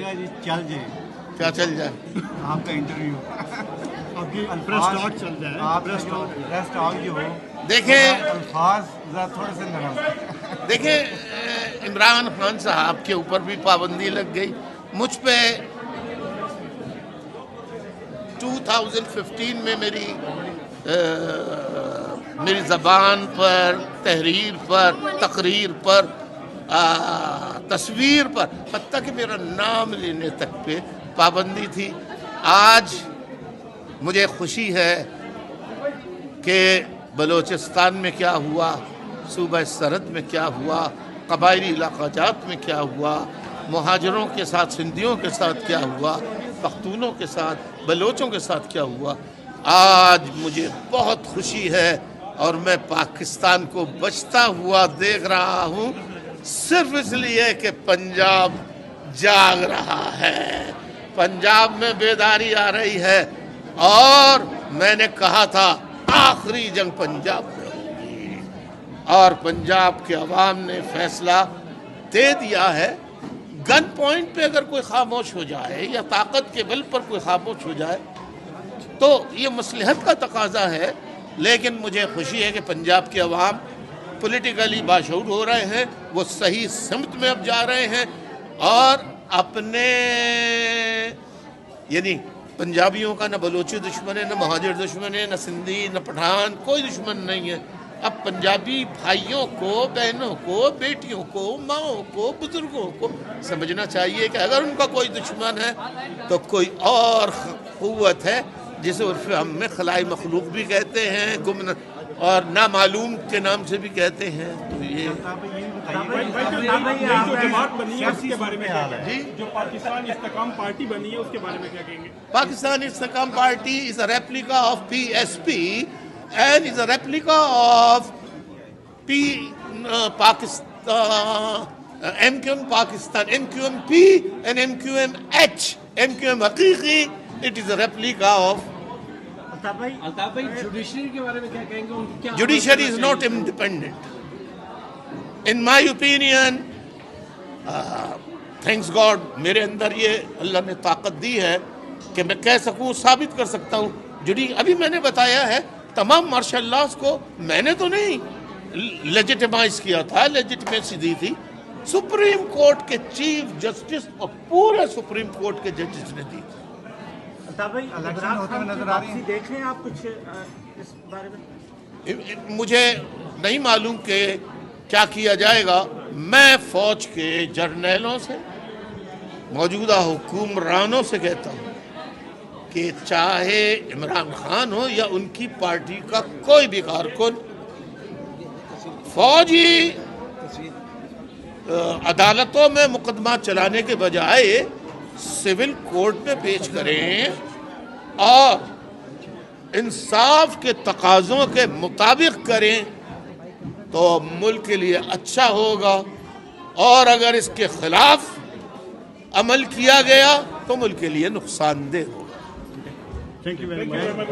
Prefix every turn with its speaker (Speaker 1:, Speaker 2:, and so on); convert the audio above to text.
Speaker 1: کیا جی چل جائے؟
Speaker 2: کیا چل جائے؟
Speaker 1: آپ کا انٹرویو
Speaker 3: آپ کی پریس ٹاک چل جائے.
Speaker 1: آپ کا جو پریس ٹاک جو ہو
Speaker 2: دیکھیں
Speaker 1: الفاظ ذرا تھوڑے سے نرم.
Speaker 2: دیکھیں عمران خان صاحب کے اوپر بھی پابندی لگ گئی. مجھ پہ 2015 میں میری زبان پر، تحریر پر، تقریر پر، تصویر پر، حتیٰ کہ میرا نام لینے تک پہ پابندی تھی. آج مجھے خوشی ہے کہ بلوچستان میں کیا ہوا، صوبہ سرحد میں کیا ہوا، قبائلی علاقہ جات میں کیا ہوا، مہاجروں کے ساتھ، سندھیوں کے ساتھ کیا ہوا، پختونوں کے ساتھ، بلوچوں کے ساتھ کیا ہوا. آج مجھے بہت خوشی ہے اور میں پاکستان کو بچتا ہوا دیکھ رہا ہوں صرف اس لیے کہ پنجاب جاگ رہا ہے، پنجاب میں بیداری آ رہی ہے. اور میں نے کہا تھا آخری جنگ پنجاب میں ہوگی، اور پنجاب کے عوام نے فیصلہ دے دیا ہے. گن پوائنٹ پہ اگر کوئی خاموش ہو جائے یا طاقت کے بل پر کوئی خاموش ہو جائے تو یہ مصلحت کا تقاضا ہے. لیکن مجھے خوشی ہے کہ پنجاب کے عوام پولیٹیکلی باشعور ہو رہے ہیں، وہ صحیح سمت میں اب جا رہے ہیں، اور اپنے یعنی پنجابیوں کا نہ بلوچی دشمن ہے، نہ مہاجر دشمن ہے، نہ سندھی، نہ پٹھان، کوئی دشمن نہیں ہے. اب پنجابی بھائیوں کو، بہنوں کو، بیٹیوں کو، ماؤں کو، بزرگوں کو سمجھنا چاہیے کہ اگر ان کا کوئی دشمن ہے تو کوئی اور قوت ہے جسے عرف عام میں خلائی مخلوق بھی کہتے ہیں، اور نامعلوم کے نام سے بھی کہتے ہیں. تو یہ
Speaker 3: جو جماعت بنی ہے اس کے بارے میں
Speaker 2: جی،
Speaker 3: جو پاکستان استحکام پارٹی بنی ہے اس کے بارے میں کیا کہیں گے؟
Speaker 2: پاکستان استحکام party is a replica of PSP and is a replica of MQM Pakistan, MQMP and MQMH. MQM حقیقی, it is a replica of.
Speaker 4: Altaf بھائی جوڈیشری کے بارے میں کیا کہیں گے؟
Speaker 2: Judiciary is not independent. In my opinion, thanks God, میرے اندر یہ اللہ نے طاقت دی ہے کہ میں کہہ سکوں، ثابت کر سکتا ہوں. ابھی میں نے بتایا ہے تمام مارشل لاز کو میں نے تو نہیں لیجیٹیمائز کیا تھا، لیجیٹیمیسی دی تھی سپریم کورٹ کے چیف جسٹس اور پورے سپریم کورٹ کے ججز نے دی تھی.
Speaker 1: الیکشن ہوتے ہوئے نظر آ رہی ہیں.
Speaker 4: دیکھ رہے ہیں آپ کچھ اس بارے میں؟
Speaker 2: مجھے نہیں معلوم کہ کیا کیا جائے گا. میں فوج کے جرنیلوں سے، موجودہ حکمرانوں سے کہتا ہوں کہ چاہے عمران خان ہو یا ان کی پارٹی کا کوئی بھی کارکن، فوجی عدالتوں میں مقدمہ چلانے کے بجائے سول کورٹ میں پیش کریں اور انصاف کے تقاضوں کے مطابق کریں تو ملک کے لیے اچھا ہوگا، اور اگر اس کے خلاف عمل کیا گیا تو ملک کے لیے نقصان دہ ہوگا.
Speaker 3: Thank you very much.